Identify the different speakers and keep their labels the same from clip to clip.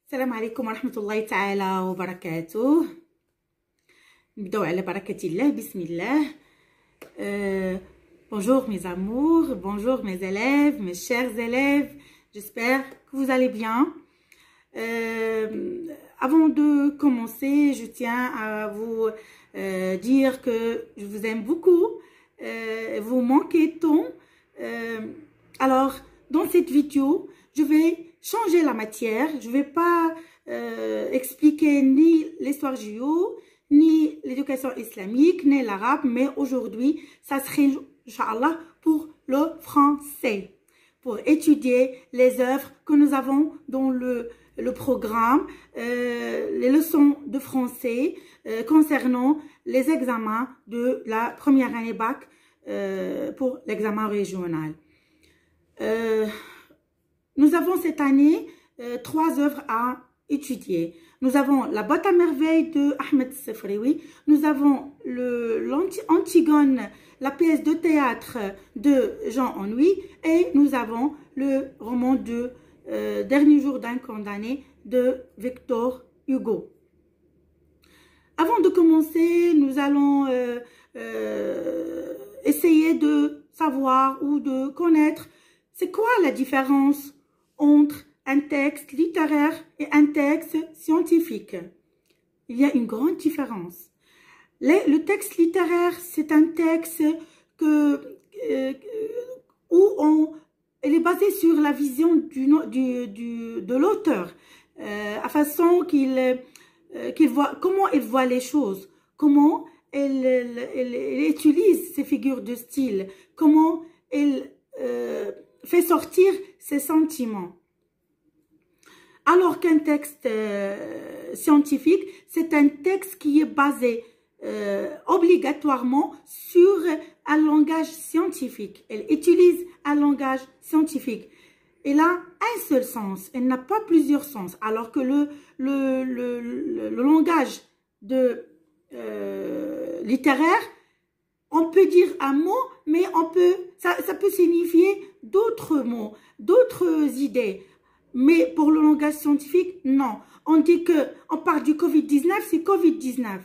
Speaker 1: السلام عليكم ورحمة الله تعالى وبركاته. نبداو على بركة الله. بسم الله. Bonjour mes amours, bonjour mes élèves, mes chers élèves. J'espère que vous allez bien. Avant de commencer, je tiens à vous dire que je vous aime beaucoup. Vous manquez tant. Alors, dans cette vidéo, je vais changer la matière. Je ne vais pas expliquer ni l'histoire géo, ni l'éducation islamique, ni l'arabe, mais aujourd'hui, ça serait, Inch'Allah, pour le français, pour étudier les œuvres que nous avons dans le programme, les leçons de français concernant les examens de la première année bac pour l'examen régional. Nous avons cette année 3 œuvres à étudier. Nous avons La boîte à merveilles de Ahmed Sefrioui. Nous avons l'Antigone, la pièce de théâtre de Jean Anouilh. Et nous avons le roman de Dernier jour d'un condamné de Victor Hugo. Avant de commencer, nous allons essayer de savoir ou de connaître c'est quoi la différence entre un texte littéraire et un texte scientifique. Il y a une grande différence. Le texte littéraire, c'est un texte où il est basé sur la vision de l'auteur, à façon qu'il voit, comment il voit les choses, comment il utilise ses figures de style, comment il fait sortir ses sentiments. Alors qu'un texte scientifique, c'est un texte qui est basé obligatoirement sur un langage scientifique. Elle utilise un langage scientifique. Elle a un seul sens, elle n'a pas plusieurs sens. Alors que le langage littéraire, on peut dire un mot, mais ça peut signifier d'autres mots, d'autres idées. Mais pour le langage scientifique, non. On dit que on parle du Covid-19, c'est Covid-19.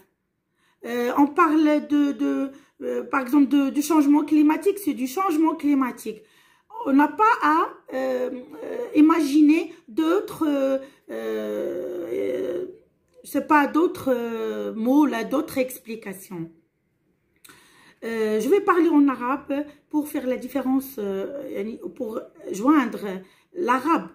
Speaker 1: On parle par exemple du changement climatique, c'est du changement climatique. On n'a pas à imaginer d'autres, je sais pas, d'autres mots là, d'autres explications. Je vais parler en arabe pour faire la différence, pour joindre l'arabe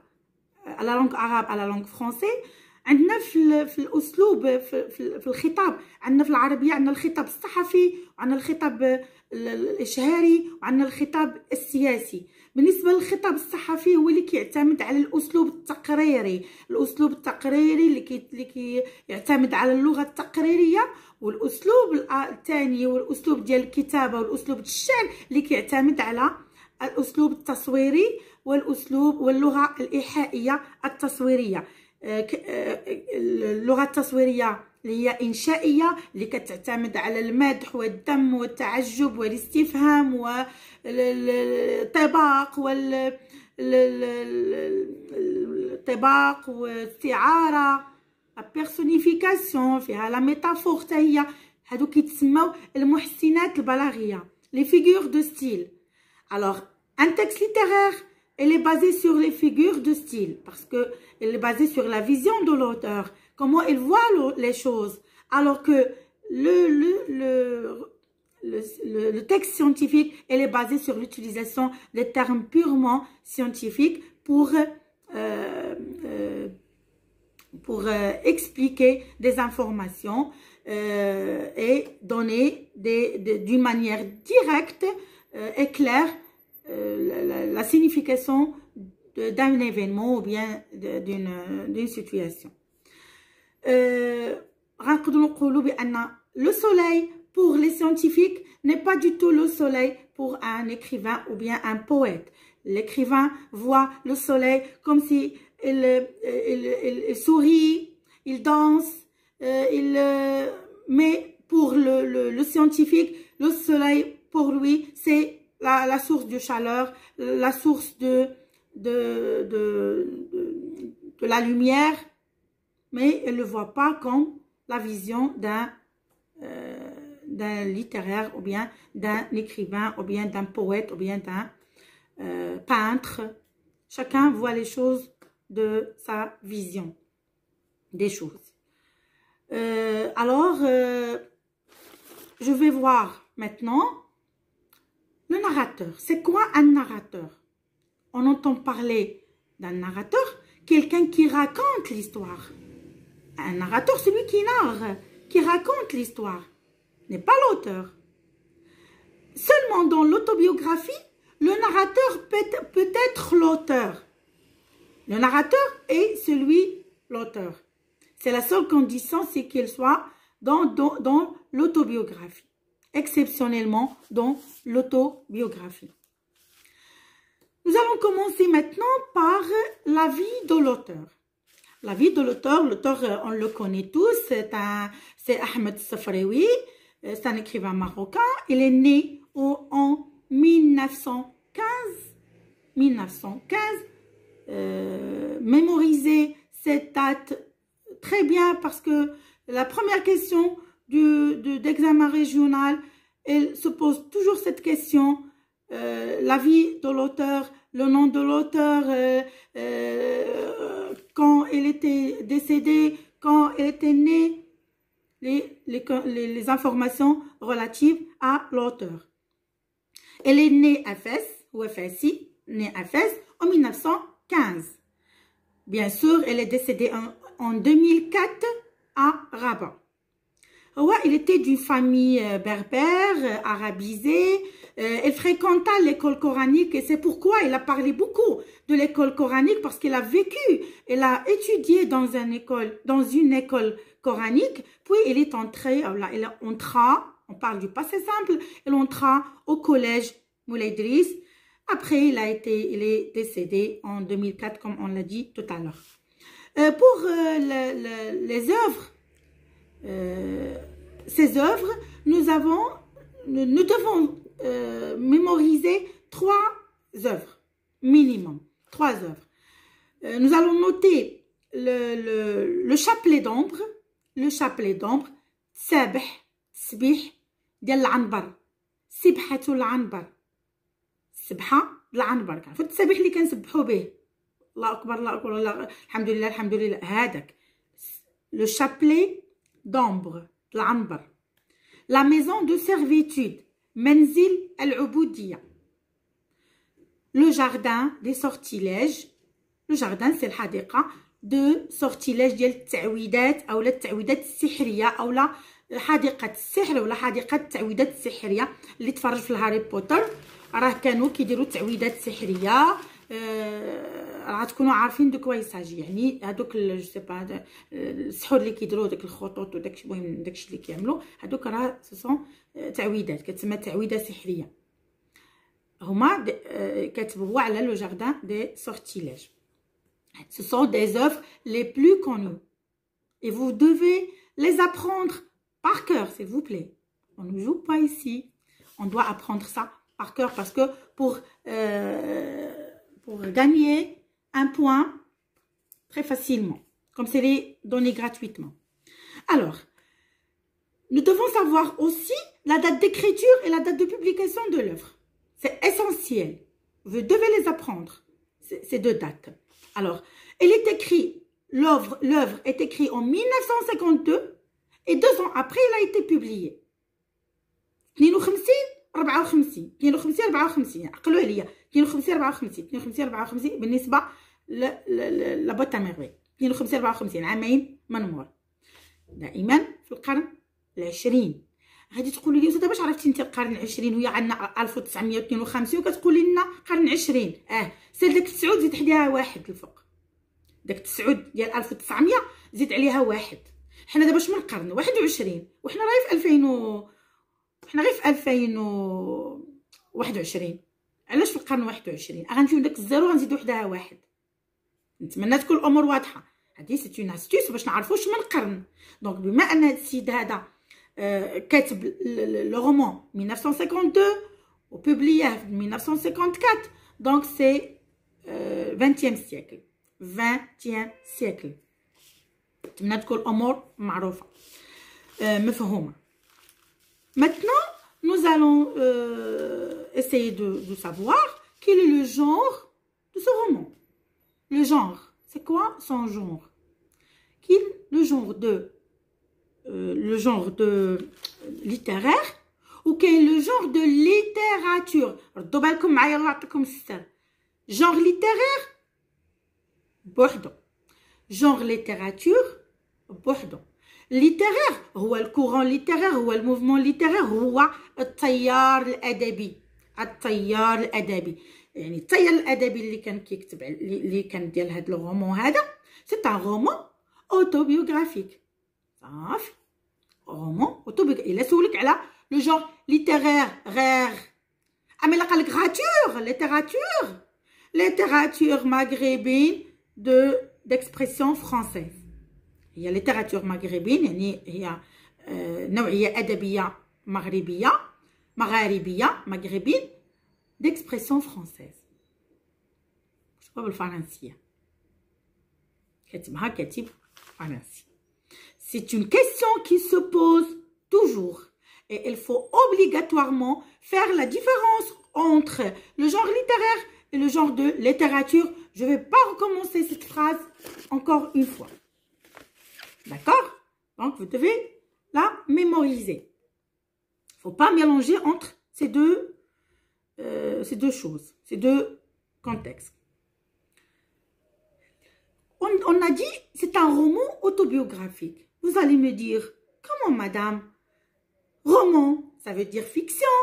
Speaker 1: à la langue arabe à la langue française. عندنا في الأسلوب في الخطاب، عندنا في العربية عندنا الخطاب الصحفي وعندنا الخطاب الإشهاري وعندنا الخطاب السياسي. بالنسبة للخطاب الصحفي هو اللي كيعتمد على الأسلوب التقريري، الأسلوب التقريري اللي يعتمد على اللغة التقريرية، والأسلوب الثاني هو الأسلوب ديال الكتابة والأسلوب الشعر اللي كيعتمد على الأسلوب التصويري واللغة الإيحائية التصويريه. اللغة التصويرية اللي هي إنشائية اللي كتعتمد على المدح والذم والتعجب والاستفهام والطباق الطباق والاستعارة، لا بيرسونيفيكاسيون، فيها لا ميتافور حتى هي. هادو كيتسموا المحسنات البلاغية، les figures de style. Alors un texte littéraire, elle est basée sur les figures de style parce que elle est basée sur la vision de l'auteur, comment il voit les choses. Alors que le texte scientifique, elle est basée sur l'utilisation des termes purement scientifiques pour expliquer des informations et donner d'une manière directe et claire la signification d'un événement ou bien d'une situation. Le soleil pour les scientifiques n'est pas du tout le soleil pour un écrivain ou bien un poète. L'écrivain voit le soleil comme si il sourit, il danse, mais pour le scientifique, le soleil pour lui c'est la source de chaleur, la source de la lumière, mais elle ne le voit pas comme la vision d'un littéraire, ou bien d'un écrivain, ou bien d'un poète, ou bien d'un peintre. Chacun voit les choses de sa vision des choses. Alors, je vais voir maintenant le narrateur. C'est quoi un narrateur? On entend parler d'un narrateur, quelqu'un qui raconte l'histoire. Un narrateur, celui qui narre, qui raconte l'histoire, n'est pas l'auteur. Seulement dans l'autobiographie, le narrateur peut être l'auteur. Le narrateur est l'auteur. C'est la seule condition, c'est qu'il soit dans l'autobiographie. Exceptionnellement dans l'autobiographie. Nous allons commencer maintenant par la vie de l'auteur. La vie de l'auteur, on le connaît tous, c'est Ahmed Safraoui, c'est un écrivain marocain. Il est né en 1915. Mémorisez cette date très bien parce que la première question d'examen régional, elle se pose toujours cette question, la vie de l'auteur, le nom de l'auteur, quand il était décédé, quand il était né, les informations relatives à l'auteur. Elle est née à Fès, ou FSI, née à Fès en 1915. Bien sûr, elle est décédée en 2004 à Rabat. Ouais, il était d'une famille berbère, arabisée. Il fréquenta l'école coranique et c'est pourquoi il a parlé beaucoup de l'école coranique parce qu'il a vécu, il a étudié dans une école coranique. Puis il est entré, il entra, on parle du passé simple, il entra au collège Moulay Idriss. Après, il est décédé en 2004, comme on l'a dit tout à l'heure. Pour les œuvres, ces œuvres, nous devons mémoriser 3 œuvres, minimum, 3 œuvres. Nous allons noter le chapelet d'ombre, Sabih, Sbih, ديال العنبر, سبحة العنبر, السبحة العنبر, كنعرفوا التسابيح اللي كنسبحوا به, الله أكبر الله أكبر الله, الحمد لله, هذاك le chapelet d'ombre, العنبر. La maison de servitude, منزل العبودية. Le jardin des sortilèges, le jardin c'est الحديقة de sortilèges ديال التعويذات أو التعويذات السحرية أو لا حديقة السحر ولا حديقة التعويذات السحرية اللي تفرج في هاري بوتر. راه كانوا كيديروا تعويذات سحرية، راه تكونوا عارفين دو كوا يساجي، يعني هذوك جو سي با السحور اللي كيديروا داك الخطوط وداك المهم داكشي اللي كيعملوا هذوك راه سون تعويذات، كتسمى تعويذه سحريه. هما كتبوا على لو جاردان دي سورتيليج. Ce sont des œuvres les plus connues et vous devez les apprendre par cœur, s'il vous plaît. On ne joue pas ici. On doit apprendre ça par cœur parce que pour gagner un point très facilement, comme c'est les donné gratuitement. Alors, nous devons savoir aussi la date d'écriture et la date de publication de l'œuvre. C'est essentiel. Vous devez les apprendre, ces 2 dates. Alors, l'œuvre est écrite en 1952 et 2 ans après, il a été publié. 52 54 52 عقلوا عليا 52 54 بالنسبه لا بوت ميغوي 52 54 عامين من مور. دائما في القرن العشرين. غادي تقولوا لي دابا باش عرفتي انت القرن العشرين وهي عندنا 1952 وكتقولي لنا قرن 20؟ سير داك 9 زيد حداها 1 الفوق، داك 9 ديال 1900 زيد عليها 1. حنا دابا شمن القرن 21 وحنا راه في 2000 حنا غير في 2021. علاش في القرن 21؟ غنمشيو لداك الزيرو غنزيدو حداها 1. نتمنى تكون الامور واضحه. هادي سي اون استيس باش نعرفوا شمن القرن. دونك بما ان هاد السيد هذا كاتب لو رومان 1952 وبوبلياه في 1954، دونك سي 20e siècle. نتمنى تكون الأمور معروفة مفهومة. Maintenant, nous allons essayer de savoir quel est le genre de ce roman. Le genre, c'est quoi son genre? Quel le genre de littéraire ou quel est le genre de littérature? ردوا بالكم معايا الله يعطيكم الستر. Genre littéraire بوحدو. Genre littérature بوحدو. littéraire هو الكورون littéraire هو الموفمون littéraire هو التيار الأدبي. التيار الأدبي يعني التيار الأدبي اللي كان كيكتب اللي كان ديال هذا الرومان هذا سي ان رومان اوتوبيوغرافيك. صافي رومان اوتوبيوغرافيك. إلا سولك على لو جون ليتيرير غير اما الا قالك ليتيراتور مغربين d'expression française. هي ليتيراتور مغربين يعني هي نوعية أدبية مغربين d'expression française. شكون بالفرنسية كاتبها كاتب فرنسي. C'est une question qui se pose toujours et il faut obligatoirement faire la différence entre le genre littéraire et le genre de littérature. Je ne vais pas recommencer cette phrase encore une fois. D'accord? Donc, vous devez la mémoriser. Il ne faut pas mélanger entre ces deux choses, ces deux contextes. On a dit c'est un roman autobiographique. Vous allez me dire, comment madame? Roman, ça veut dire fiction,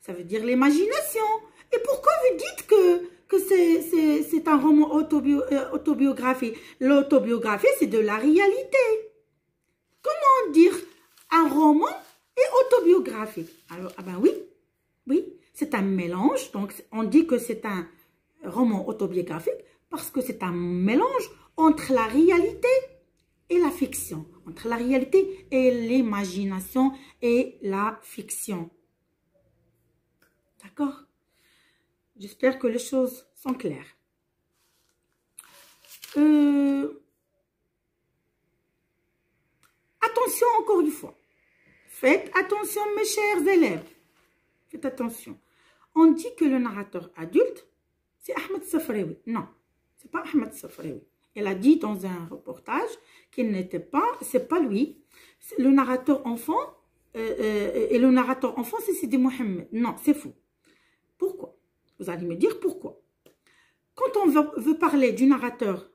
Speaker 1: ça veut dire l'imagination. Et pourquoi vous dites que c'est un roman autobiographique? L'autobiographie, c'est de la réalité. Comment dire un roman et autobiographique? Alors, ah ben oui, c'est un mélange. Donc, on dit que c'est un roman autobiographique parce que c'est un mélange entre la réalité et la fiction. Entre la réalité et l'imagination et la fiction. D'accord? J'espère que les choses sont claires. Attention encore une fois. Faites attention mes chers élèves. Faites attention. On dit que le narrateur adulte, c'est Ahmed Safraoui. Non, c'est pas Ahmed Safraoui. Elle a dit dans un reportage qu'il n'était pas, c'est pas lui. Le narrateur enfant, et le narrateur enfant, c'est Sidi Mohamed. Non, c'est faux. Pourquoi? Vous allez me dire pourquoi. Quand on veut parler du narrateur,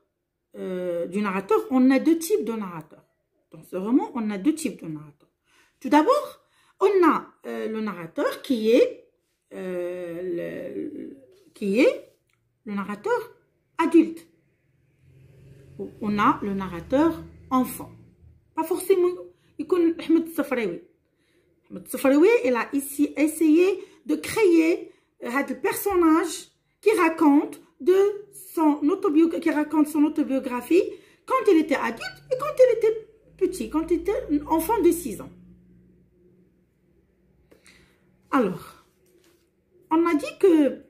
Speaker 1: on a deux types de narrateurs. Dans ce roman, on a deux types de narrateurs. Tout d'abord, on a le narrateur qui est le narrateur adulte. On a le narrateur enfant. Pas forcément, il connaît Ahmed Safraoui. Ahmed Safraoui, il a ici essayé de créer un personnage qui raconte son autobiographie quand il était adulte et quand il était petit, quand il était enfant de 6 ans. Alors, on a dit que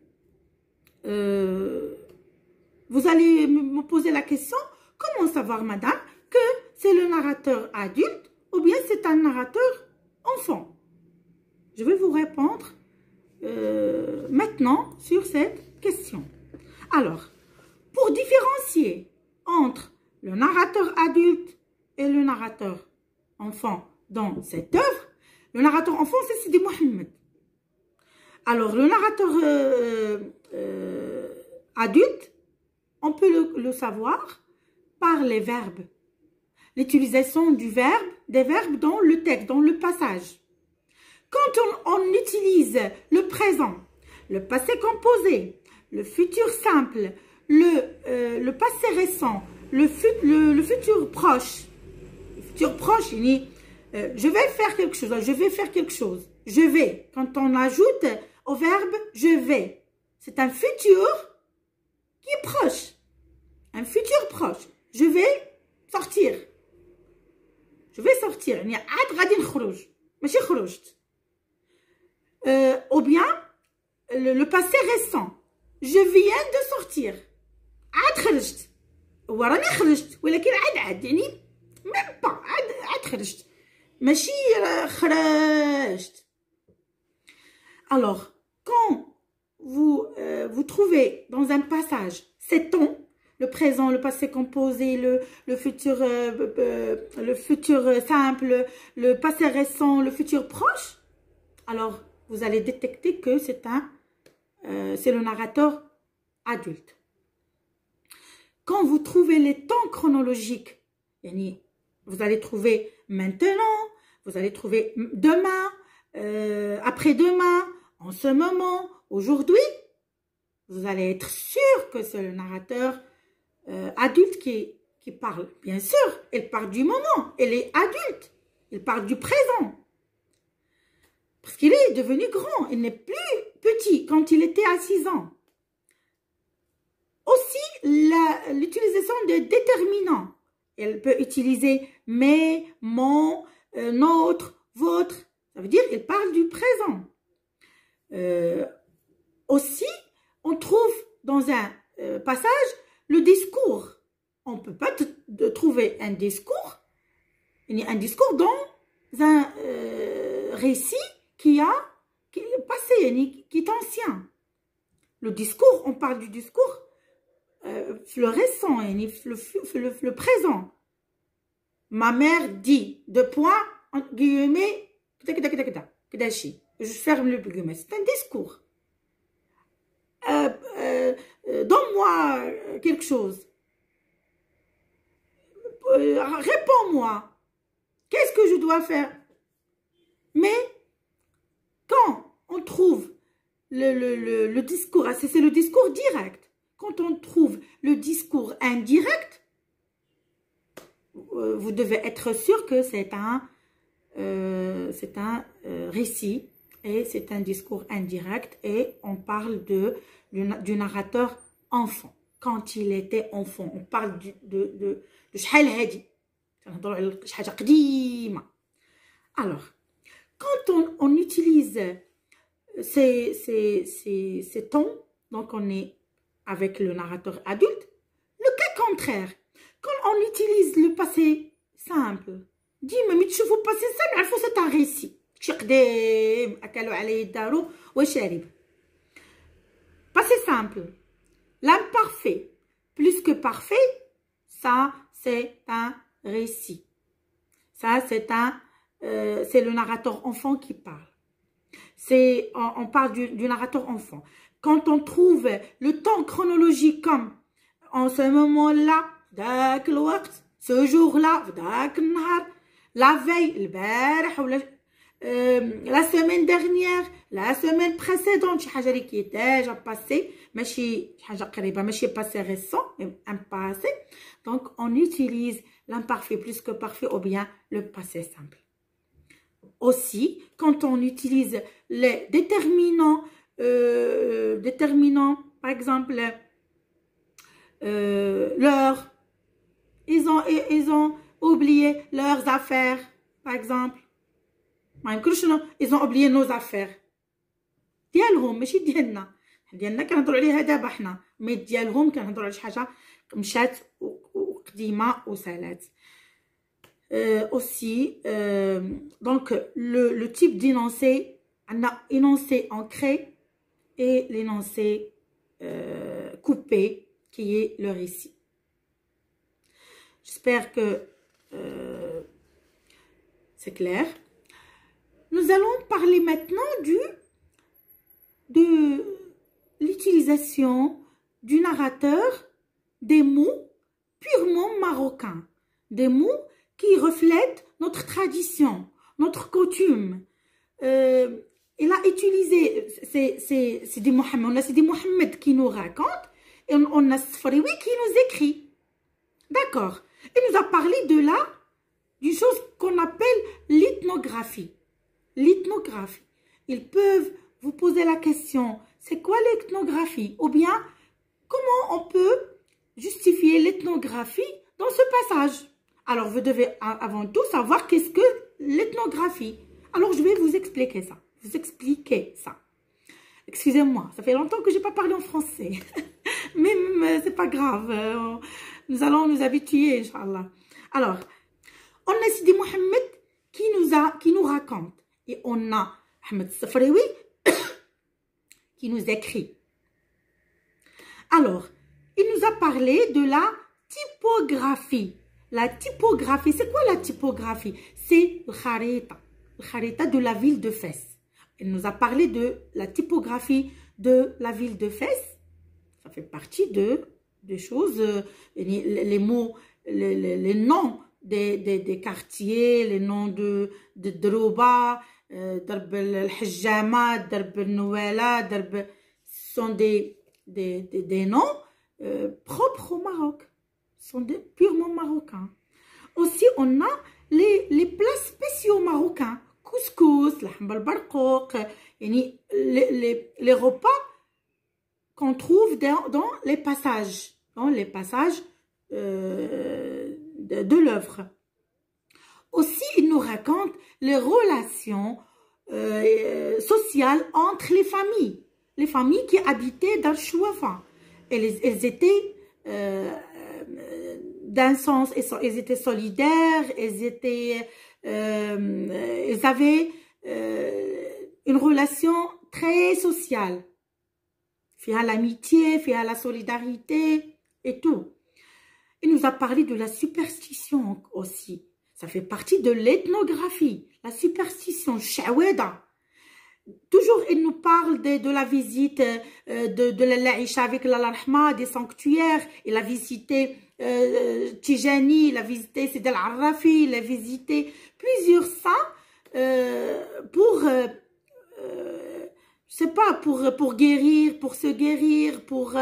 Speaker 1: vous allez me poser la question, comment savoir, madame, que c'est le narrateur adulte ou bien c'est un narrateur enfant? Je vais vous répondre maintenant sur cette question. Alors, pour différencier entre le narrateur adulte et le narrateur enfant dans cette œuvre, le narrateur enfant, c'est Sidi Mohamed. Alors, le narrateur adulte, on peut le savoir par les verbes. L'utilisation des verbes dans le texte, dans le passage. Quand on utilise le présent, le passé composé, le futur simple, le passé récent, le futur proche. Le futur proche, il dit je vais faire quelque chose, je vais faire quelque chose. Je vais. Quand on ajoute au verbe je vais, c'est un futur qui est proche. Un futur proche. Je vais sortir. Je vais sortir. يعني عاد غادي نخرج. ماشي خرجت. Ou bien le passé récent. Je viens de sortir. عاد خرجت. وراني خرجت ولكن عاد يعني même pas عاد خرجت ماشي خرجت. Alors quand vous trouvez dans un passage ces temps, le présent, le passé composé, le futur simple, le passé récent, le futur proche, alors vous allez détecter que c'est le narrateur adulte. Quand vous trouvez les temps chronologiques, vous allez trouver maintenant, vous allez trouver demain, après-demain, en ce moment, aujourd'hui, vous allez être sûr que c'est le narrateur adulte qui parle. Bien sûr, elle parle du moment, elle est adulte, elle parle du présent. Parce qu'il est devenu grand, il n'est plus petit quand il était à 6 ans. Aussi, l'utilisation de déterminants. Elle peut utiliser mais, mon, notre, votre. Ça veut dire qu'elle parle du présent. Aussi, on trouve dans un passage le discours. On ne peut pas trouver un discours dans un récit qui est passé, qui est ancien. Le discours, on parle du discours le récent, le présent. Ma mère dit, deux points, guillemets, je ferme le guillemets. C'est un discours. Donne-moi quelque chose. Réponds-moi. Qu'est-ce que je dois faire? Mais quand on trouve le discours, c'est le discours direct. Quand on trouve le discours indirect, vous devez être sûr que c'est un récit et c'est un discours indirect et on parle du narrateur enfant. Quand il était enfant, on parle de شحال هادي. كنهضروا على حاجة قديمة. Alors, quand on utilise ces tons, donc on est avec le narrateur adulte, le cas contraire, quand on utilise le passé simple, ديما ملي تشوفوا passé simple, عرفوا c'est un récit. شي قديم أكلوا عليه دارو وشارب. Passé simple, l'imparfait, plus que parfait, ça c'est un récit. Ça c'est le narrateur enfant qui parle. On parle du narrateur enfant. Quand on trouve le temps chronologique comme en ce moment-là, ce jour-là, la veille, la semaine dernière, la semaine précédente, qui est déjà passé, mais passé récent, un passé. Donc, on utilise l'imparfait plus que parfait ou bien le passé simple. Aussi, quand on utilise les déterminants, par exemple, l'heure, ils ont oublié leurs affaires, par exemple. Ils ont oublié nos affaires. ديالهم ماشي ديالنا كنهضروا عليها دابا حنا مي ديالهم كنهضروا على شي حاجه مشات وقديمه وسالات. Aussi, donc le type d'énoncé, on a énoncé ancré et l'énoncé coupé qui est le récit. J'espère que c'est clair. Nous allons parler maintenant de l'utilisation du narrateur des mots purement marocains, des mots qui reflètent notre tradition, notre coutume. Il a utilisé, c'est Sidi Mohamed, on a Sidi Mohamed qui nous raconte et on a Sfariwi qui nous écrit. D'accord. Il nous a parlé d'une chose qu'on appelle l'ethnographie. L'ethnographie. Ils peuvent vous poser la question, c'est quoi l'ethnographie? Ou bien, comment on peut justifier l'ethnographie dans ce passage? Alors, vous devez avant tout savoir qu'est-ce que l'ethnographie. Alors, je vais vous expliquer ça. Excusez-moi, ça fait longtemps que je n'ai pas parlé en français. Mais c'est pas grave. Nous allons nous habituer, Inch'Allah. Alors, On a Sidi Mohamed qui nous raconte. Et on a Ahmed Safraoui qui nous écrit. Alors, il nous a parlé de la typographie. La typographie, c'est quoi la typographie? C'est le kharita de la ville de Fès. Il nous a parlé de la typographie de la ville de Fès. Ça fait partie des choses, les mots, les noms des quartiers, les noms de Drouba, Darb el-Hajjama, Darb el-Nouala, sont des noms propres au Maroc. Sont purement marocains. Aussi, on a les plats spéciaux marocains. Couscous, l'ahmar barqoq, les repas qu'on trouve dans les passages. De l'œuvre. Aussi, il nous raconte les relations sociales entre les familles qui habitaient dans le Chouafa. Elles étaient d'un sens, elles étaient solidaires, elles avaient une relation très sociale. Fait à l'amitié, fait à la solidarité et tout. Il nous a parlé de la superstition aussi. Ça fait partie de l'ethnographie. La superstition, shaweda. Toujours, il nous parle de la visite de l'Aïcha avec l'Al-Rahma, des sanctuaires. Il a visité Tijani, il a visité Sidi al-Arrafi, il a visité plusieurs saints pour je sais pas, pour guérir, pour se guérir, pour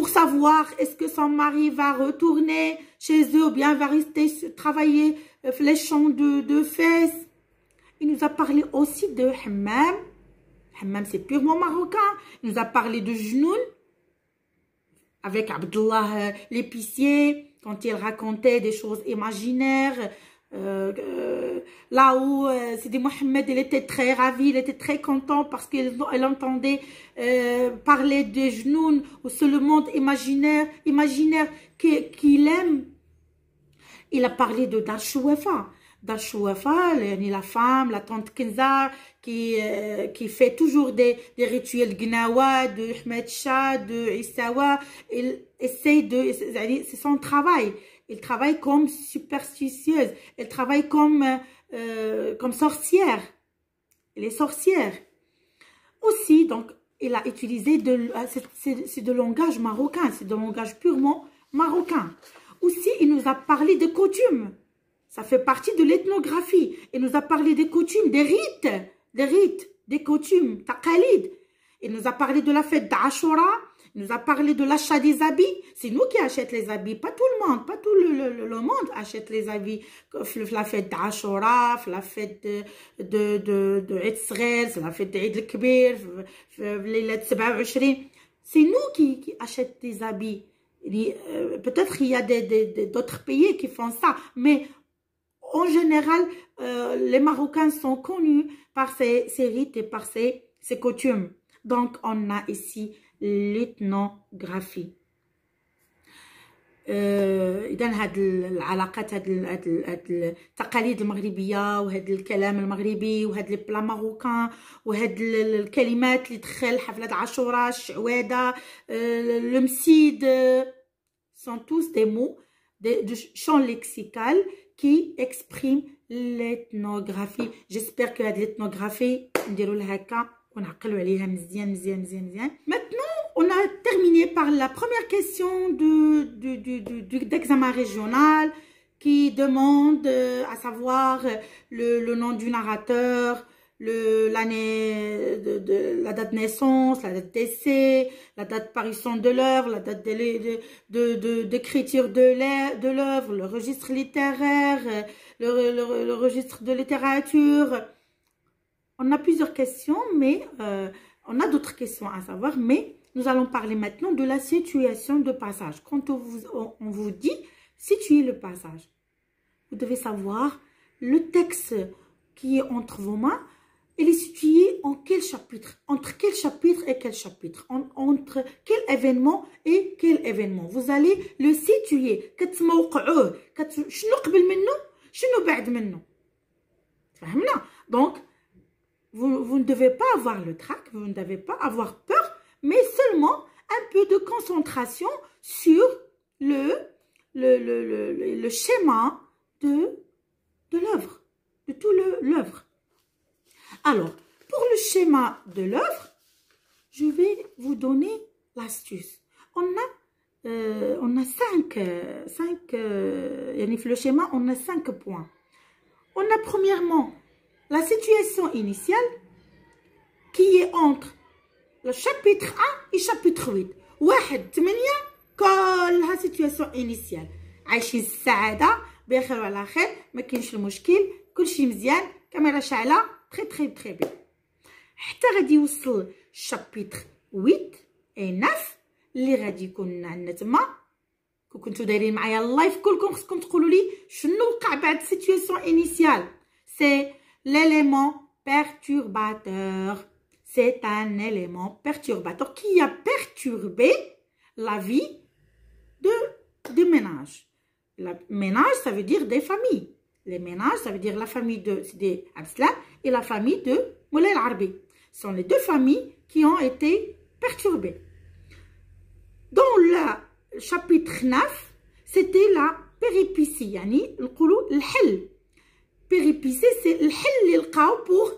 Speaker 1: savoir est-ce que son mari va retourner chez eux ou bien va rester travailler les champs de Fès. Il nous a parlé aussi de Hammam. Hammam, c'est purement marocain. Il nous a parlé de Jnoun avec Abdullah l'épicier quand il racontait des choses imaginaires. Là où Sidi Mohamed, il était très ravi, il était très content parce qu'il entendait parler de Jnoun, ou c'est le monde imaginaire qu'il aime. Il a parlé de Dar Chouafa. Dar Chouafa, la femme, la tante Kenza, qui fait toujours des rituels Gnawa, de Ahmed Shah, de Issawa. Il essaie c'est son travail. Elle travaille comme superstitieuse. Elle travaille comme sorcière. Elle est sorcière. Aussi, donc, elle a utilisé c'est de langage marocain. C'est de langage purement marocain. Aussi, il nous a parlé de coutumes. Ça fait partie de l'ethnographie. Il nous a parlé des coutumes, des rites, des coutumes, taqalid. Il nous a parlé de la fête d'Ashura. Il nous a parlé de l'achat des habits. C'est nous qui achetons les habits, pas tout le monde. Pas tout le monde achète les habits. La fête d'Ashura, la fête de Eid Sghir, la fête d'Eid el-Kbir, les 27. C'est nous qui achetons des habits. Peut-être qu'il y a d'autres pays qui font ça, mais en général, les Marocains sont connus par ces rites et par ces coutumes. Donc, on a ici l'ethnographie. إذا هاد العلاقات هاد التقاليد المغربية وهاد الكلام المغربي وهاد لي بلا ماروكان وهاد الكلمات اللي دخل حفلة عاشوراء الشعوادة المسيد sont tous des mots de champ lexical qui expriment l'ethnographie. J'espère que هاد l'ethnographie نديرو لها هكا ونعقلوا عليها مزيان. Maintenant, on a terminé par la première question d'examen régional qui demande à savoir le nom du narrateur, l'année la date de naissance, la date d'essai, la date de parution de l'œuvre, la date d'écriture de l'œuvre, le registre littéraire, le registre de littérature. On a plusieurs questions, mais on a d'autres questions à savoir, mais nous allons parler maintenant de la situation de passage. Quand on vous dit situer le passage, vous devez savoir le texte qui est entre vos mains, il est situé en quel chapitre? Entre quel chapitre et quel chapitre? Entre quel événement et quel événement? Vous allez le situer. كتموقعوه. شنو قبل منه؟ شنو بعد منه؟ فهمنا؟ Donc, vous ne devez pas avoir le trac, vous ne devez pas avoir peur, mais seulement un peu de concentration sur le schéma de l'œuvre, de tout l'œuvre. Alors, pour le schéma de l'œuvre, je vais vous donner l'astuce. On a cinq le schéma, on a 5 points. On a premièrement la situation initiale qui est entre le chapitre 1 et chapitre 8. 1-8 كلها situation initiale. عايشين السعادة بخير وعلى خير، ما كاينش المشكل، كلشي مزيان، كاميرا شاعلة، très bien. حتى غادي يوصل chapitre 8 et 9 اللي غادي يكون عندنا تما. كنتو دايرين معايا اللايف كلكم خصكم تقولوا لي شنو وقع بعد situation initiale. C'est l'élément perturbateur. C'est un élément perturbateur qui a perturbé la vie des ménages. Le ménage, ça veut dire des familles. Les ménages, ça veut dire la famille de Sidi Abdeslam et la famille de Moulay Al-Arbi. Ce sont les deux familles qui ont été perturbées. Dans le chapitre 9, c'était la péripétie. يعني نقولوا الحل. Péripétie, c'est الحل اللي لقاو pour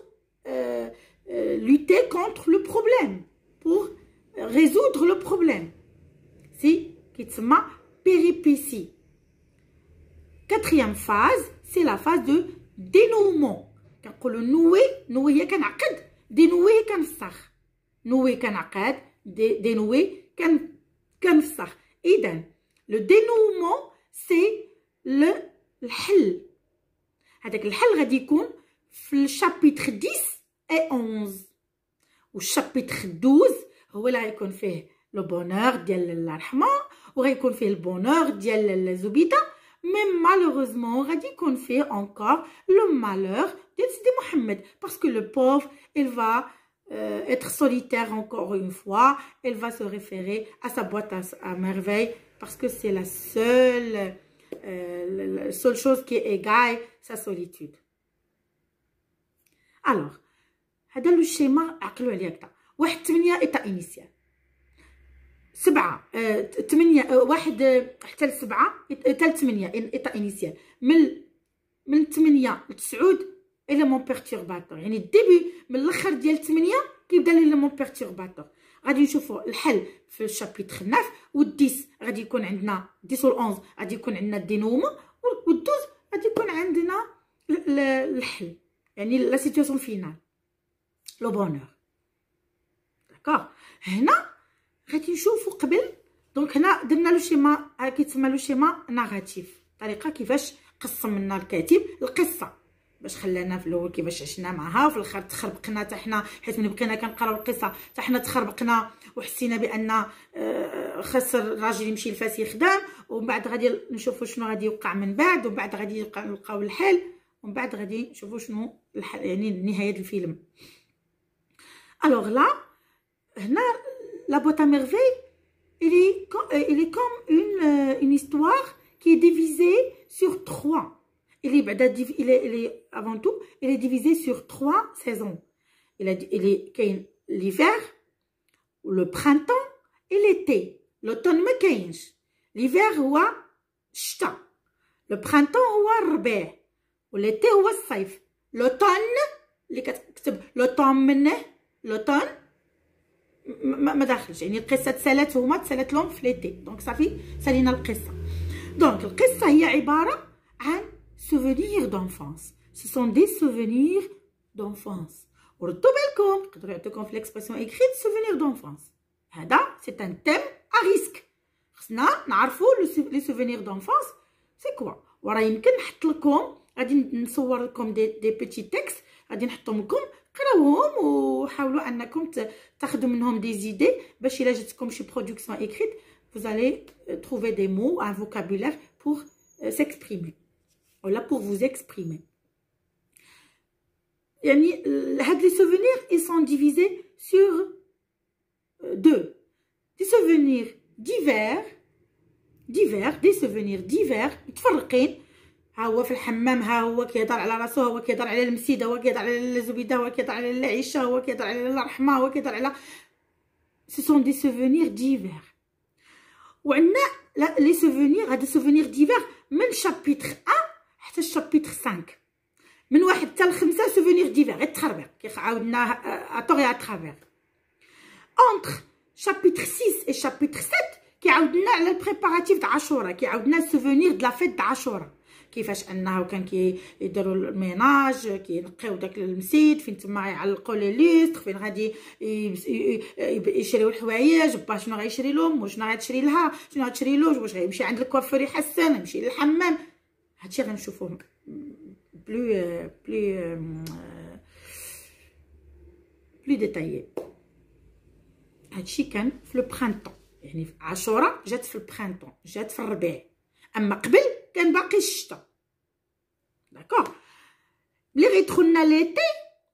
Speaker 1: lutter contre le problème, pour résoudre le problème. C'est كيتسمى péripétie. Quatrième phase, c'est la phase de dénouement. كنقولوا نوي هي كنعقد، dénouer هي كنفسخ. نوي كنعقد، dénouer كنفسخ. إذن le dénouement c'est الحل. هذاك الحل غادي يكون في الشابيتر 10 et 11. والشابيتر 12 هو اللي غيكون فيه لو بونور ديال الله يرحمها، وغيكون فيه البونور ديال الزبيده. Mais malheureusement, غادي يكون فيه encore le malheur de Sidi Mohamed, parce que le pauvre, il va être solitaire encore une fois. Il va se référer à sa boîte à merveille, parce que c'est la seule chose qui égaye sa solitude. Alors, هذا لو شيما عقلوا عليه هكذا. 1-8 état initial. 8 1 حتى ل7 حتى ل8 ايتا انيسيال. من 8 ل 9 اليمون بيرتورباتور، يعني الديبي من الاخر ديال 8 كيبدا اليمون بيرتورباتور. غادي نشوفوا الحل في الشابيتر 9 وال10 غادي يكون عندنا 10 و 11 غادي يكون عندنا الدينومون، وال12 غادي يكون عندنا الحل، يعني لا سيتوياسيون فينال لو بونور. داكوغ. هنا غادي نشوفوا قبل، دونك هنا درنا لو شيما كيتسمى لو شيما ناراتيف، طريقه كيفاش قسم لنا الكاتب القصه، باش خلانا في الاول كيفاش عشنا معها، وفي الاخر تخربقنا حتى حنا، حيت ملي بقينا كنقراو القصه حتى حنا تخربقنا وحسينا بان خاص الراجل يمشي لفاس يخدم، ومن بعد غادي نشوفوا شنو غادي يوقع من بعد، ومن بعد غادي نلقاو الحل، ومن بعد غادي نشوفوا شنو الحل، يعني نهايه الفيلم. الوغ لا هنا La boîte à merveilles, il est comme une histoire qui est divisée sur 3. Avant tout, il est divisé sur 3 saisons. Il est l'hiver, le printemps et l'été. L'automne ما كاينش. L'hiver هو الشتاء. Le printemps هو الربيع. والété هو الصيف. L'automne اللي كتكتب l'automne منه l'automne ما داخلش، يعني القصه تسالت لهم في ليتي، دونك صافي سالينا القصه. دونك القصه هي عباره عن سوفونير دونفونس. سو سون دي سوفونير دونفونس. وردوا بالكم يقدروا يعطيوكم في ليكسبرسيون ايكريت سوفونير دونفونس. هذا سي ان تيم ا ريسك، خصنا نعرفوا لي سوفونير دونفونس سي كوا. وراه يمكن نحط لكم، غادي نصور لكم دي بيتي تكست، غادي نحطهم لكم قراوهم وحاولوا انكم تاخذوا منهم دي زيدي، باش الا جاتكم شي برودكسيون écrite vous allez trouver des mots, un vocabulaire pour s'exprimer, voilà, pour vous exprimer. يعني هاد لي سوفونير ils sont divisés sur deux. Des souvenirs divers, des souvenirs divers متفرقين. ها هو في الحمام، ها هو كيهضر على راسو، ها هو كيهضر على المسيده، هو كيهضر على الزبيده، هو كيهضر على العيشه، هو كيهضر على الرحمه، هو كيهضر على ce sont des souvenirs divers. وعندنا لي سوفونير، هاد سوفونير ديفير من شابيتر 1 حتى شابيتر 5، من 1 حتى ل5 سوفونير ديفير غير التخربيق كيعاودنا اتوغي ا ترافير. اونتر شابيتر 6 و شابيتر 7 كيعاودنا على البريباراتيف د عاشوراء، كيعاودنا السوفونير د لا فيت د عاشوراء، كيفاش انه كان كيديروا الميناج، كينقيو داك المسيد، فين تما يعلقوا لي ليستر، فين غادي يشريو الحوايج، با شنو غيشري لهم وشنو غتشري لها، شنو غتشري له، واش غيمشي عند الكوافير يحسن، يمشي للحمام. هادشي غنشوفوه بلو ديتايي. هادشي كان في البرانطون، يعني في عاشوراء جات في البرانطون، جات في الربيع، اما قبل كان باقي الشتا. داكوغ. ملي غيدخلنا ليتي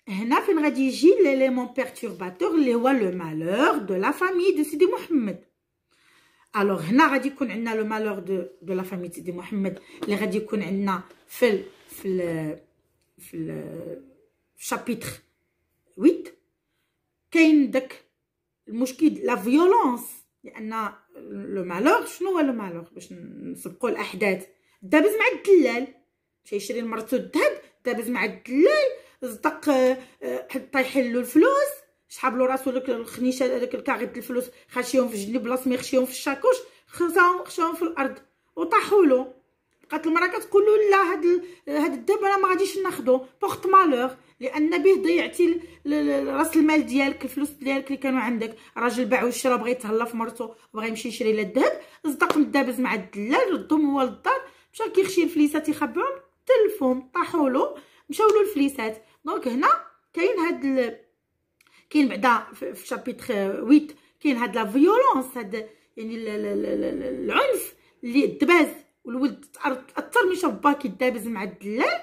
Speaker 1: هنا فين غادي يجي ليليمون بيرتورباتور اللي هو لو مالور دو لا فامي دو سيدي محمد. الوغ هنا غادي يكون عندنا لو مالور دو لا فامي سيدي محمد اللي غادي يكون عندنا في شابيتر 8. كاين داك المشكل لا فيولونس، لان لو مالور شنو هو لو مالور؟ باش نسبقوا الاحداث، دابز مع الدلال مشى يشري لمرتو الذهب، دابز مع الدلال صدق طايح له الفلوس، شحاب له راسو داك الخنيشه، داك الكاغيط الفلوس خاشيهم في الجنب بلاص ما يخشيهم في الشاكوش، خشاهم في الارض وطاحوا له. بقات المراه كتقول له لا، هاد الذهب انا ما غاديش ناخذو بورت مالور، لان به ضيعتي راس المال ديالك، الفلوس ديالك اللي كانوا عندك. راجل باع وشرا، بغى يتهلا في مرتو، بغى يمشي يشري لها الذهب، صدق دابز مع الدلال، ردهم هو للدار، مشى كيخشي الفليسات يخبيهم، تلفهم طاحوا له، مشاو له الفليسات. دونك هنا كاين كاين بعدا في شابيتر 8 كاين هاد لا فيولونس، هاد يعني العنف اللي الدباز، والولد تاثر مشى با كيدابز مع الدلال.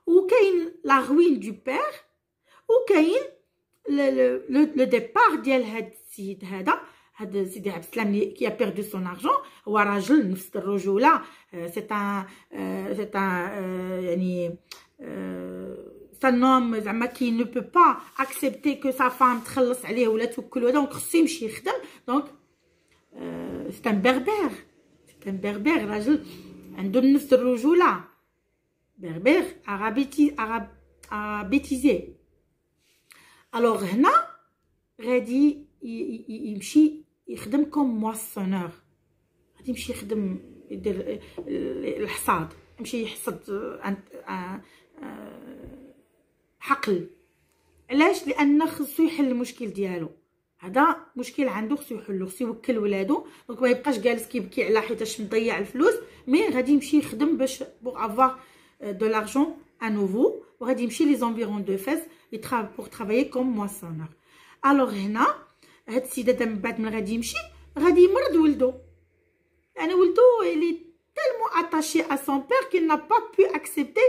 Speaker 1: وكاين لا غوين دو بير، وكاين لو ديبار ديال هاد السيد هذا سيدي عبد السلام اللي كي بيردو سون ارجون. هو راجل نفس الرجوله، سي يعني سانوم زعما كي نو بو با اكسبتي كو سا فام تخلص عليه ولا توكل، دونك خصو يمشي يخدم. دونك سي ان بربر، راجل عنده نفس الرجوله، بربر ارابيتيزي. الوغ هنا غادي يمشي يخدم كوم مواسونور، غادي يمشي يخدم، يدير الحصاد، يمشي يحصد حقل. علاش؟ لان خصو يحل المشكل ديالو، هذا مشكل عنده خصو يحلو، خصو يوكل ولادو. دونك ما يبقاش جالس كيبكي على حيتاش مضيع الفلوس، مي غادي يمشي يخدم باش بوغ افوار دو لارجون ا نوفو، وغادي يمشي لي زونفيرون دو فاس بوغ ترافايي كوم مواسونور. الوغ هنا هاد السيده من بعد من غادي يمشي غادي يمرض ولدو، يعني ولدو اللي تالمو اتاشي ا سون بير كي نا با بو اكسبتي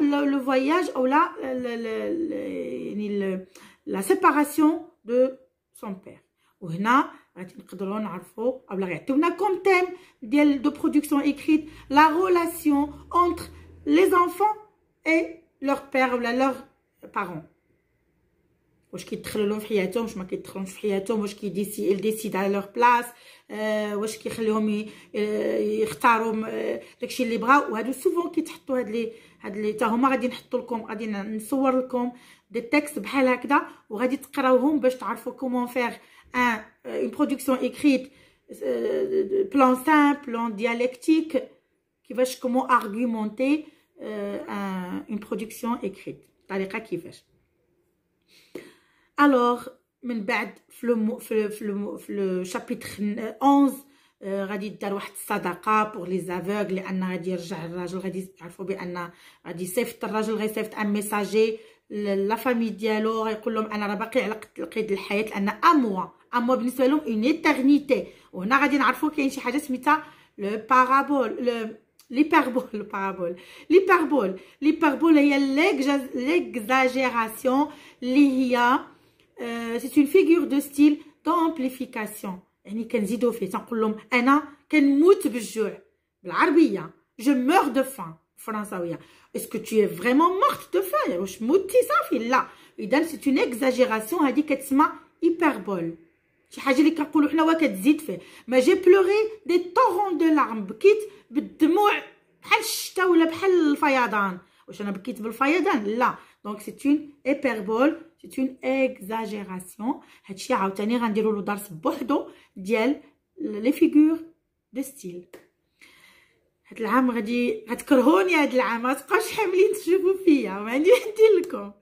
Speaker 1: لو فواياج او يعني لا سيباراسيون دو سون بير. وهنا غادي نقدروا نعرفوا اولا غيعطيونا كوم تيم ديال دو برودكسيون ايكريت لا ريلاسيون اونتر لي زانفون اي لور بير ولا لور بارون. واش كيدخلوا لهم في حياتهم، واش ما كيدخلوش في حياتهم، واش كيديسيد على لور بلاص، واش كيخليهم يختاروا داكشي اللي بغاو. وهادو سوفون كيتحطوا هاد لي تا هما غادي نحطوا لكم، غادي نصور لكم دي تكست بحال هكذا، وغادي تقراوهم باش تعرفوا كومون فير اون برودكسيون ايكريت، بلان سامبل، بلان ديالكتيك، كيفاش كومون ارغومونتي اون برودكسيون ايكريت، الطريقه كيفاش. الوغ من بعد في لو شابيتر 11 غادي دار واحد الصدقه بوغ لي زافوغ، لان غادي يرجع الراجل، غادي تعرفوا بان غادي يصيفط الراجل، غيصيفط ان ميساجي لا فامي ديالو، غيقول لهم انا راه باقي على قيد الحياه، لان اموا بالنسبه لهم اون ايترنيتي. وهنا غادي نعرفوا كاين شي حاجه سميتها لو بارابول، l'hyperbole هي l'exagération اللي هي c'est une figure de style d'amplification. يعني كنزيدو فيه تنقول لهم انا كنموت بالجوع بالعربيه je meurs de faim فرنساويه. est-ce que tu es vraiment morte de faim؟ واش موتي صافي؟ لا. اذا c'est une exagération هذه كتسمى hyperbole. شي حاجه اللي كنقولوا حنا كتزيد فيه. ما جي بلوري دي طورون دو لارم، بكيت بالدموع بحال الشتا ولا بحال الفيضان. واش انا بكيت بالفيضان؟ لا. دونك سي اون ايبربول، سي اون اكزاجيراسيون. هادشي عاوتاني غنديروا له درس بوحدو ديال لي فيغور دو ستيل. هاد العام غتكرهوني، هاد العام ما تبقاوش حاملين تشوفوا فيا، ما عندي ندير لكم.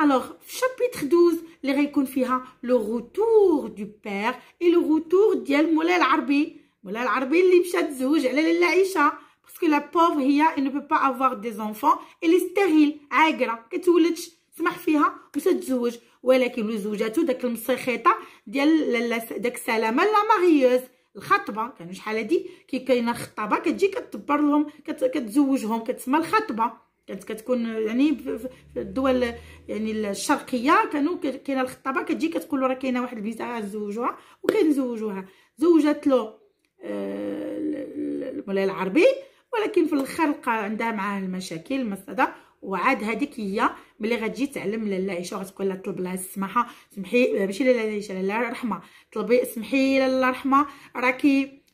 Speaker 1: Alors, chapitre 12 اللي غيكون فيها le retour du père et le retour ديال مولاي العربي اللي مشى تزوج على لاله عائشه. باسكو لا بوفر هي elle ne peut pas avoir des enfants، elle est stérile، عاقره كتولدش، سمح فيها مشى تزوج. ولكن لزوجاتو داك المسيخيطه ديال داك السلامه لا ماريوز، الخطبه. كانوا شحال هادي كي كاينه خطابه كتجي كتدبر لهم كتزوجهم، كتسمى الخطبه. كتكون يعني في الدول يعني الشرقيه كانوا كاينه الخطابه كتجي كتقول له راه كاينه واحد البنت غنزوجوها، وكنزوجوها. زوجات له مولاي العربي، ولكن في الاخر لقى عندها معاه المشاكل المفسده. وعاد هذيك هي ملي غتجي تعلم لاله عائشه غتقول لها طلب لها السماحه، سمحي ماشي لاله عائشه، لاله رحمه، طلبي سمحي لاله رحمه،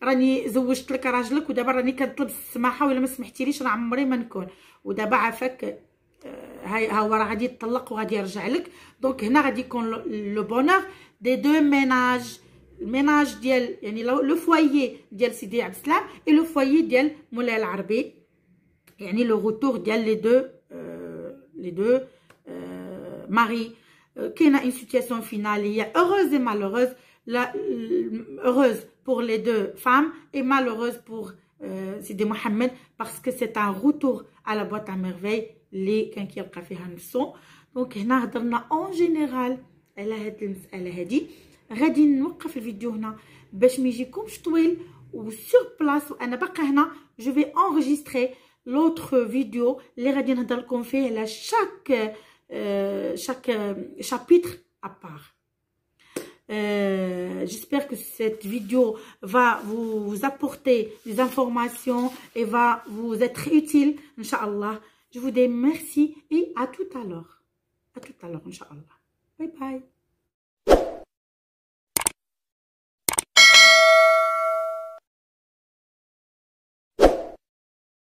Speaker 1: راني زوجت لك راجلك ودابا راني كنطلب السماحه، ولا ما سمحتيليش راه عمري ما نكون، ودابا عافاك ها هو راه غادي يطلق وغادي يرجع لك. دونك هنا غادي يكون لو بونور دي دو ميناج، الميناج ديال يعني لو فوايي ديال سيدي عبد السلام اي لو فوايي ديال مولاي العربي، يعني لو روتور ديال لي دو ماري. كاينه اون سيتوياسيون فينال هي heureuse et malheureuse. La heureuse pour les deux femmes et malheureuse pour Sidi Mohamed, parce que c'est un retour à la boîte à merveilles اللي كان كيلقى فيها نفسه. دونك هنا هضرنا اون جينيرال على هاد المساله هادي. غادي نوقف الفيديو هنا باش ما يجيكمش طويل وسور بلاص، وانا باقا هنا جو في انغيستري لوتر فيديو اللي غادي نهضر لكم فيه على chaque chapitre à part. J'espère que cette vidéo va vous apporter des informations et va vous être utile, Inch'Allah. Je vous dis merci et à tout à l'heure. À tout à l'heure, Inch'Allah. Bye bye.